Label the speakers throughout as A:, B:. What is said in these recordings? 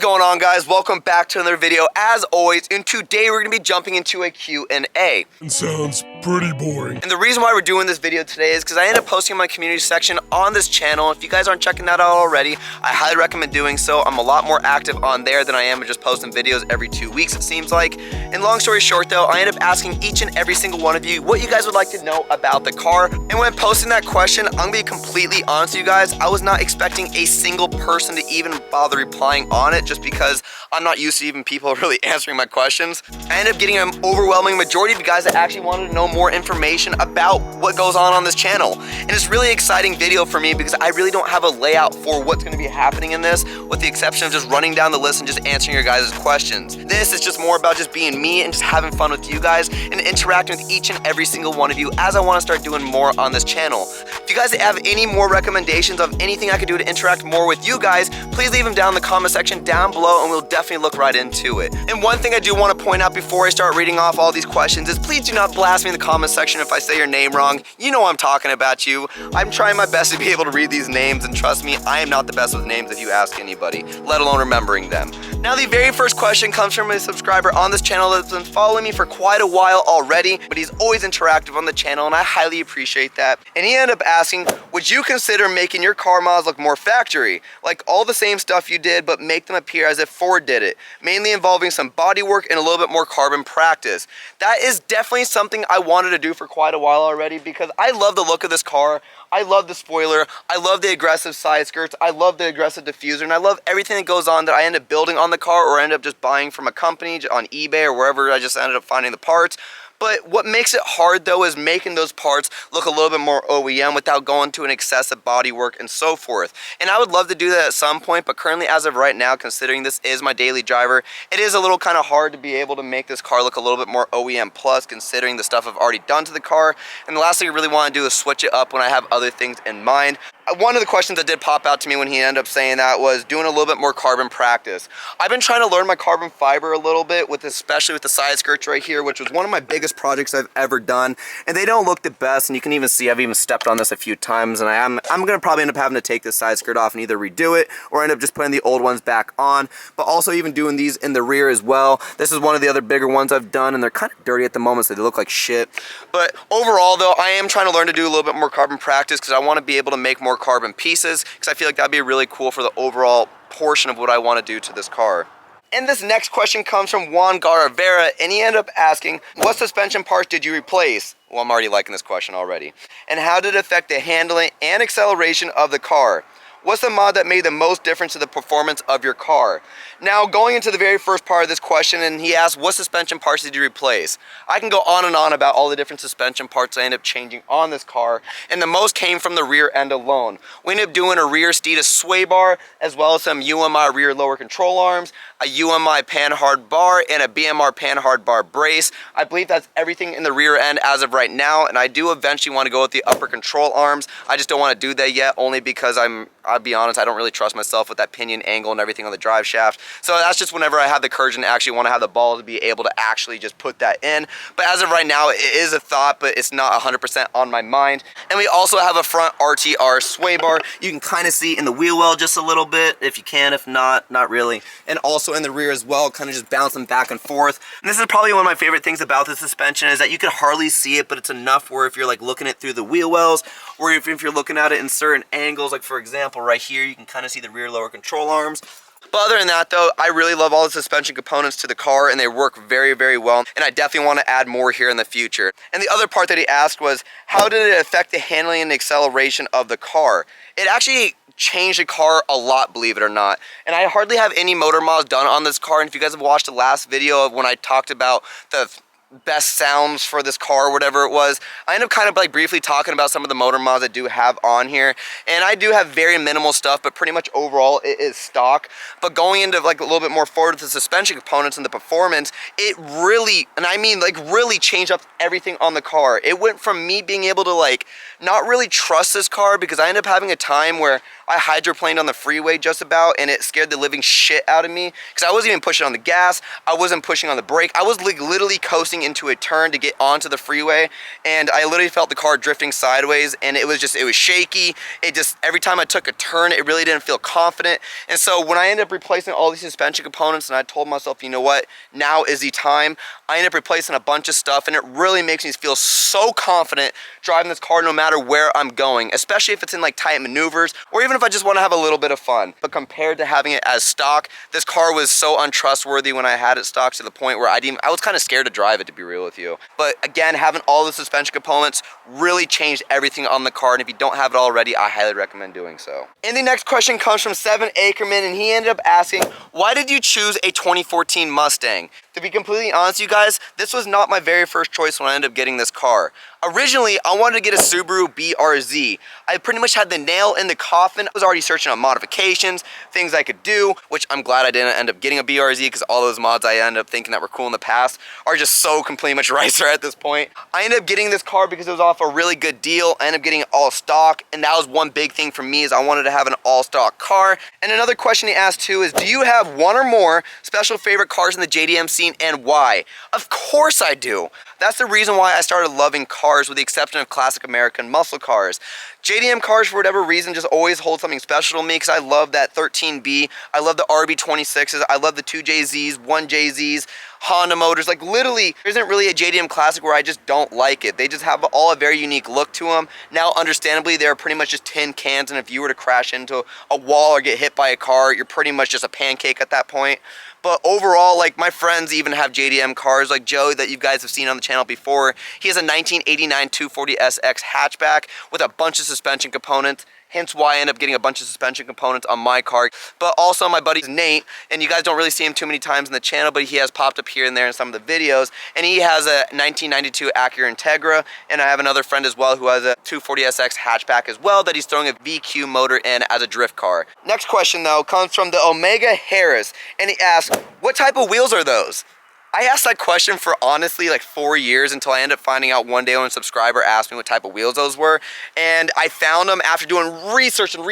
A: going on, guys? Welcome back to another video as always, and today we're going to be jumping into a Q&A.
B: It sounds pretty boring.
A: And the reason why we're doing this video today is because I ended up posting in my community section on this channel. If you guys aren't checking that out already, I highly recommend doing so. I'm a lot more active on there than I am just posting videos every 2 weeks, it seems like. And long story short though, I ended up asking each and every single one of you what you guys would like to know about the car. And when posting that question, I'm going to be completely honest with you guys, I was not expecting a single person to even bother replying on it, just because I'm not used to even people really answering my questions. I ended up getting an overwhelming majority of you guys that actually wanted to know more information about what goes on this channel. And it's really exciting video for me because I really don't have a layout for what's going to be happening in this, with the exception of just running down the list and just answering your guys' questions. This is just more about just being me and just having fun with you guys and interacting with each and every single one of you, as I want to start doing more on this channel. If you guys have any more recommendations of anything I could do to interact more with you guys, please leave them down in the comment section down below and we'll definitely look right into it. And one thing I do want to point out before I start reading off all these questions is please do not blast me in the comment section if I say your name wrong. You know I'm talking about you. I'm trying my best to be able to read these names, and trust me, I am not the best with names if you ask anybody, let alone remembering them. Now the very first question comes from a subscriber on this channel that's been following me for quite a while already, but he's always interactive on the channel and I highly appreciate that. And he ended up asking, would you consider making your car models look more factory? Like all the same stuff you did, but make them appear as if Ford did it, mainly involving some body work and a little bit more carbon practice. That is definitely something I wanted to do for quite a while already, because I love the look of this car. I love the spoiler, I love the aggressive side skirts, I love the aggressive diffuser, and I love everything that goes on that I end up building on the car or end up just buying from a company on eBay or wherever I just ended up finding the parts. But what makes it hard though is making those parts look a little bit more OEM without going to an excessive body work and so forth. And I would love to do that at some point, but currently as of right now, considering this is my daily driver, it is a little kind of hard to be able to make this car look a little bit more OEM plus, considering the stuff I've already done to the car. And the last thing I really want to do is switch it up when I have other things in mind. One of the questions that did pop out to me when he ended up saying that was doing a little bit more carbon practice. I've been trying to learn my carbon fiber a little bit, especially with the side skirts right here, which was one of my biggest projects I've ever done. And they don't look the best, and you can even see I've even stepped on this a few times, and I'm going to probably end up having to take this side skirt off and either redo it or end up just putting the old ones back on. But also even doing these in the rear as well. This is one of the other bigger ones I've done, and they're kind of dirty at the moment, so they look like shit. But overall though, I am trying to learn to do a little bit more carbon practice because I want to be able to make more carbon pieces, because I feel like that'd be really cool for the overall portion of what I want to do to this car. And this next question comes from Juan Garavera, and he ended up asking, what suspension parts did you replace? Well, I'm already liking this question already. And how did it affect the handling and acceleration of the car? What's the mod that made the most difference to the performance of your car? Now, going into the very first part of this question, and he asked, what suspension parts did you replace? I can go on and on about all the different suspension parts I ended up changing on this car, and the most came from the rear end alone. We ended up doing a rear Steeda sway bar, as well as some UMI rear lower control arms, a UMI panhard bar, and a BMR panhard bar brace. I believe that's everything in the rear end as of right now, and I do eventually want to go with the upper control arms. I just don't want to do that yet, only because I'll be honest, I don't really trust myself with that pinion angle and everything on the drive shaft. So that's just whenever I have the courage and actually want to have the ball to be able to actually just put that in. But as of right now, it is a thought, but it's not 100% on my mind. And we also have a front RTR sway bar. You can kind of see in the wheel well just a little bit, if you can, if not, not really. And also in the rear as well, kind of just bouncing back and forth. And this is probably one of my favorite things about the suspension, is that you can hardly see it, but it's enough where if you're like looking it through the wheel wells, or if you're looking at it in certain angles, like for example right here, you can kind of see the rear lower control arms. But other than that though, I really love all the suspension components to the car, and they work very, very well, and I definitely want to add more here in the future. And the other part that he asked was, how did it affect the handling and acceleration of the car? It actually changed the car a lot, believe it or not. And I hardly have any motor mods done on this car, and if you guys have watched the last video of when I talked about the best sounds for this car or whatever it was, I end up kind of like briefly talking about some of the motor mods I do have on here, and I do have very minimal stuff, but pretty much overall it is stock. But going into like a little bit more forward with the suspension components and the performance, it really, and I mean like really changed up everything on the car. It went from me being able to like not really trust this car, because I ended up having a time where I hydroplaned on the freeway just about, and it scared the living shit out of me, because I wasn't even pushing on the gas, I wasn't pushing on the brake, I was like literally coasting braking into a turn to get onto the freeway, and I literally felt the car drifting sideways, and it was shaky. Every time I took a turn, it really didn't feel confident. And so when I ended up replacing all these suspension components, and I told myself, you know what, now is the time, I ended up replacing a bunch of stuff, and it really makes me feel so confident driving this car no matter where I'm going, especially if it's in like tight maneuvers, or even if I just want to have a little bit of fun. But compared to having it as stock, this car was so untrustworthy when I had it stock, to the point where I was kind of scared to drive it, to be real with you. But again, having all the suspension components really changed everything on the car, and if you don't have it already, I highly recommend doing so. And the next question comes from 7 Ackerman, and he ended up asking, why did you choose a 2014 Mustang? To be completely honest, you guys, this was not my very first choice when I ended up getting this car. Originally, I wanted to get a Subaru BRZ. I pretty much had the nail in the coffin. I was already searching on modifications, things I could do, which I'm glad I didn't end up getting a BRZ, because all those mods I ended up thinking that were cool in the past are just so completely much ricer at this point. I ended up getting this car because it was off a really good deal. I ended up getting it all stock, and that was one big thing for me, is I wanted to have an all stock car. And another question he asked too is, do you have one or more special favorite cars in the JDM scene, and why? Of course I do. That's the reason why I started loving cars, with the exception of classic American muscle cars. JDM cars, for whatever reason, just always hold something special to me, because I love that 13B, I love the RB26s, I love the 2JZs, 1JZs, Honda motors. Like literally, there isn't really a JDM classic where I just don't like it. They just have all a very unique look to them. Now, understandably, they're pretty much just tin cans, and if you were to crash into a wall or get hit by a car, you're pretty much just a pancake at that point. But overall, like, my friends even have JDM cars, like Joe that you guys have seen on the channel before. He has a 1989 240SX hatchback with a bunch of suspension components, hence why I end up getting a bunch of suspension components on my car. But also my buddy Nate, and you guys don't really see him too many times in the channel, but he has popped up here and there in some of the videos, and he has a 1992 Acura Integra, and I have another friend as well who has a 240SX hatchback as well that he's throwing a VQ motor in as a drift car. Next question though comes from the Omega Harris, and he asks, what type of wheels are those? I asked that question for honestly like 4 years, until I ended up finding out one day when a subscriber asked me what type of wheels those were, and I found them after doing research and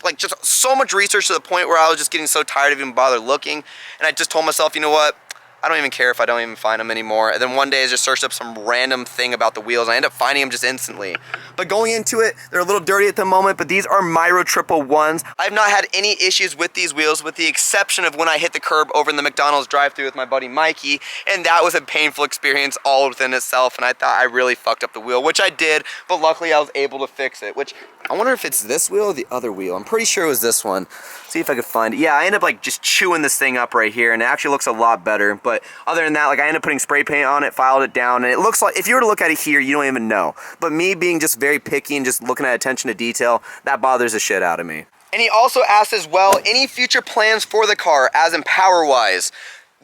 A: like just so much research, to the point where I was just getting so tired of even bother looking, and I just told myself, you know what, I don't even care if I don't even find them anymore. And then one day I just searched up some random thing about the wheels, and I ended up finding them just instantly. But going into it, they're a little dirty at the moment, but these are Myro 111s. I've not had any issues with these wheels, with the exception of when I hit the curb over in the McDonald's drive-thru with my buddy Mikey, and that was a painful experience all within itself, and I thought I really fucked up the wheel, which I did, but luckily I was able to fix it, which I wonder if it's this wheel or the other wheel. I'm pretty sure it was this one. See if I could find it. Yeah, I ended up like just chewing this thing up right here, and it actually looks a lot better. But other than that, like I ended up putting spray paint on it, filed it down, and it looks like, if you were to look at it here, you don't even know. But me being just very picky and just looking at attention to detail, that bothers the shit out of me. And he also asked as well, any future plans for the car, as in power-wise?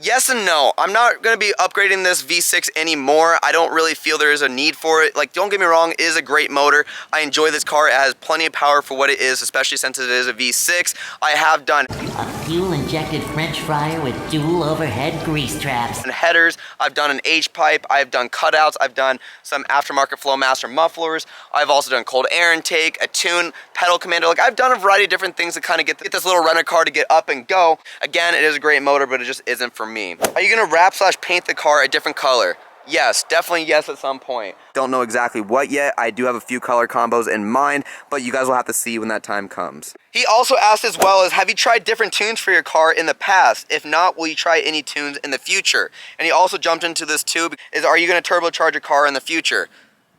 A: Yes and no. I'm not going to be upgrading this V6 anymore. I don't really feel there is a need for it. Like, don't get me wrong, it is a great motor. I enjoy this car. It has plenty of power for what it is, especially since it is a V6. I have done
C: a fuel-injected French fryer with dual overhead grease traps.
A: And headers. I've done an H-pipe. I've done cutouts. I've done some aftermarket Flowmaster mufflers. I've also done cold air intake, a tune, pedal commander. Like, I've done a variety of different things to kind of get this little rental car to get up and go. Again, it is a great motor, but it just isn't for me. Are you gonna wrap / paint the car a different color? Yes, definitely yes at some point. Don't know exactly what yet. I do have a few color combos in mind, but you guys will have to see when that time comes. He also asked as well as, have you tried different tunes for your car in the past? If not, will you try any tunes in the future? And he also jumped into this too, is are you gonna turbocharge a car in the future?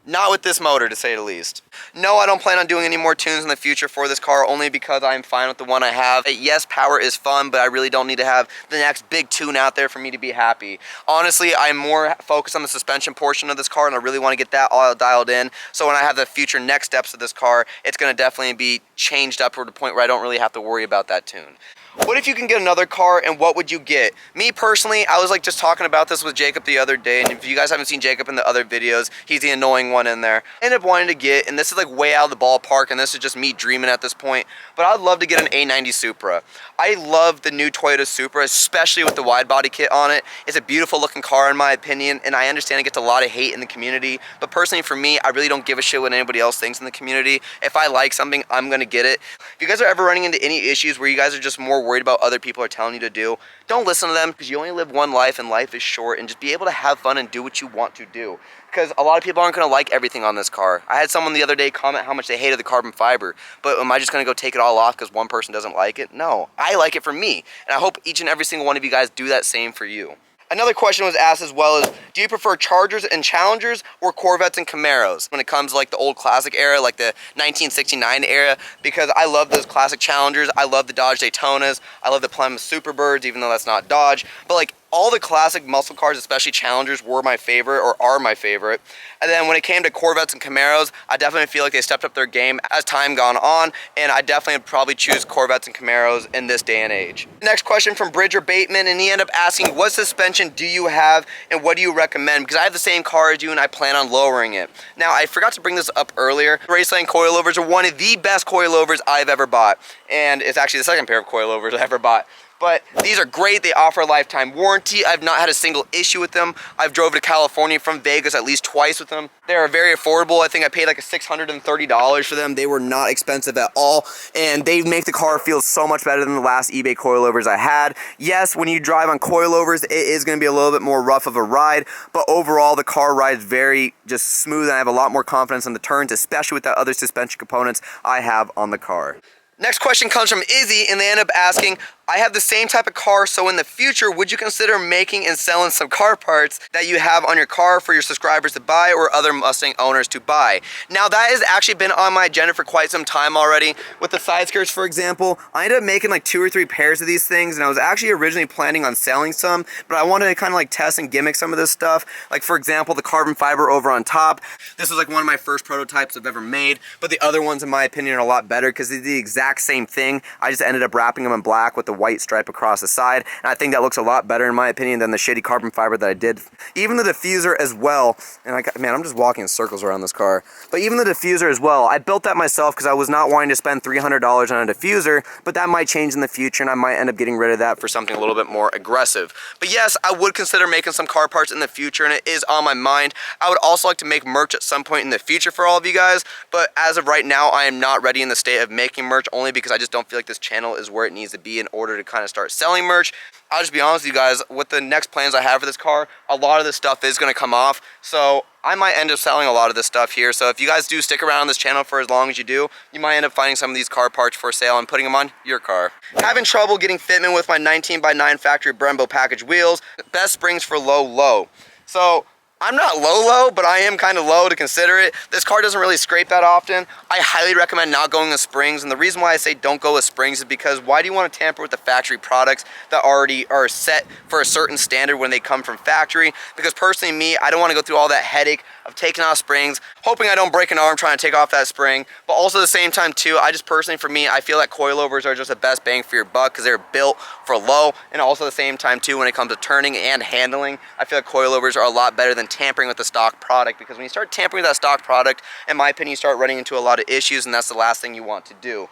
A: Not with this motor, to say the least. No, I don't plan on doing any more tunes in the future for this car, only because I'm fine with the one I have. Yes, power is fun, but I really don't need to have the next big tune out there for me to be happy. Honestly, I'm more focused on the suspension portion of this car, and I really want to get that all dialed in. So when I have the future next steps of this car, it's going to definitely be changed up to the point where I don't really have to worry about that tune. What if you can get another car, and what would you get? Me personally, I was like just talking about this with Jacob the other day, and if you guys haven't seen Jacob in the other videos, he's the annoying one in there. I ended up wanting to get, and this is like way out of the ballpark, and this is just me dreaming at this point, but I'd love to get an A90 Supra. I love the new Toyota Supra, especially with the wide body kit on it. It's a beautiful looking car in my opinion, and I understand it gets a lot of hate in the community, but personally for me, I really don't give a shit what anybody else thinks in the community. If I like something, I'm gonna get it. If you guys are ever running into any issues where you guys are just more more worried about other people are telling you to do, don't listen to them, because you only live one life and life is short, and just be able to have fun and do what you want to do. Because a lot of people aren't going to like everything on this car. I had someone the other day comment how much they hated the carbon fiber, but am I just going to go take it all off because one person doesn't like it? No, I like it for me, and I hope each and every single one of you guys do that same for you. Another question was asked as well as, do you prefer Chargers and Challengers or Corvettes and Camaros when it comes to like the old classic era, like the 1969 era? Because I love those classic Challengers, I love the Dodge Daytonas, I love the Plymouth Superbirds, even though that's not Dodge, but like all the classic muscle cars, especially Challengers, were my favorite or are my favorite. And then when it came to Corvettes and Camaros, I definitely feel like they stepped up their game as time gone on, and I definitely would probably choose Corvettes and Camaros in this day and age. Next question from Bridger Bateman, and he ended up asking, what suspension do you have and what do you recommend? Because I have the same car as you and I plan on lowering it. Now, I forgot to bring this up earlier. Raceland Coilovers are one of the best coilovers I've ever bought, and it's actually the second pair of coilovers I ever bought. But these are great. They offer a lifetime warranty. I've not had a single issue with them. I've drove to California from Vegas at least twice with them. They are very affordable. I think I paid like $630 for them. They were not expensive at all, and they make the car feel so much better than the last eBay coilovers I had. Yes, when you drive on coilovers, it is going to be a little bit more rough of a ride, but overall the car rides very just smooth, and I have a lot more confidence in the turns, especially with the other suspension components I have on the car. Next question comes from Izzy, and they end up asking, I have the same type of car, so in the future, would you consider making and selling some car parts that you have on your car for your subscribers to buy or other Mustang owners to buy? Now, that has actually been on my agenda for quite some time already. With the side skirts, for example, I ended up making like 2 or 3 pairs of these things, and I was actually originally planning on selling some, but I wanted to kind of like test and gimmick some of this stuff. Like, for example, the carbon fiber over on top. This was like one of my first prototypes I've ever made, but the other ones, in my opinion, are a lot better because they're the exact same thing. I just ended up wrapping them in black with the white stripe across the side, and I think that looks a lot better in my opinion than the shitty carbon fiber that I did. Even the diffuser as well, and man, I'm just walking in circles around this car, but even the diffuser as well, I built that myself because I was not wanting to spend $300 on a diffuser, but that might change in the future and I might end up getting rid of that for something a little bit more aggressive. But yes, I would consider making some car parts in the future, and it is on my mind. I would also like to make merch at some point in the future for all of you guys, but as of right now, I am not ready in the state of making merch, only because I just don't feel like this channel is where it needs to be in order to kind of start selling merch. I'll just be honest with you guys, with the next plans I have for this car, a lot of this stuff is going to come off, so I might end up selling a lot of this stuff here. So if you guys do stick around on this channel for as long as you do, you might end up finding some of these car parts for sale and putting them on your car. Having trouble getting fitment with my 19x9 factory Brembo package wheels. Best springs for low. So I'm not low, but I am kind of low to consider it. This car doesn't really scrape that often. I highly recommend not going with springs, and the reason why I say don't go with springs is because why do you want to tamper with the factory products that already are set for a certain standard when they come from factory? Because personally, me, I don't want to go through all that headache of taking off springs, hoping I don't break an arm trying to take off that spring, but also at the same time too, I just personally, for me, I feel that coilovers are just the best bang for your buck because they're built for low, and also at the same time too, when it comes to turning and handling, I feel like coilovers are a lot better than tampering with the stock product, because when you start tampering with that stock product, in my opinion, you start running into a lot of issues, and that's the last thing you want to do.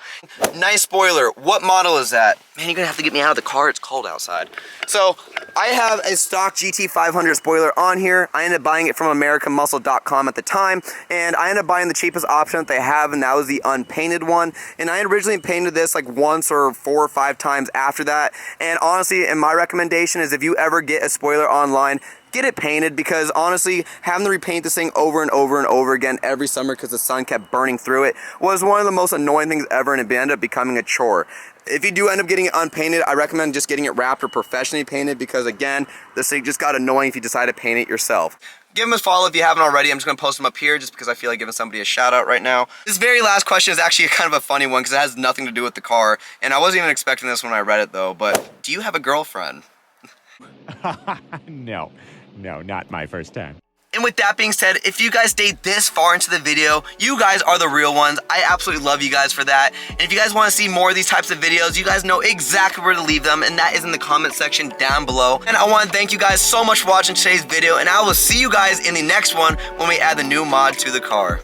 A: Nice spoiler. What model is that? Man, you're gonna have to get me out of the car. It's cold outside. So I have a stock GT500 spoiler on here. I ended up buying it from AmericanMuscle.com at the time, and I ended up buying the cheapest option that they have, and that was the unpainted one. And I originally painted this like once or 4 or 5 times after that. And honestly, and my recommendation is if you ever get a spoiler online, get it painted, because honestly, having to repaint this thing over and over and over again every summer because the sun kept burning through it was one of the most annoying things ever, and it ended up becoming a chore. If you do end up getting it unpainted, I recommend just getting it wrapped or professionally painted, because again, this thing just got annoying if you decide to paint it yourself. Give them a follow if you haven't already. I'm just going to post them up here just because I feel like giving somebody a shout out right now. This very last question is actually kind of a funny one because it has nothing to do with the car, and I wasn't even expecting this when I read it though, but do you have a girlfriend?
D: No, not my first time.
A: And with that being said, if you guys stayed this far into the video, you guys are the real ones. I absolutely love you guys for that. And if you guys want to see more of these types of videos, you guys know exactly where to leave them, and that is in the comment section down below. And I want to thank you guys so much for watching today's video, and I will see you guys in the next one when we add the new mod to the car.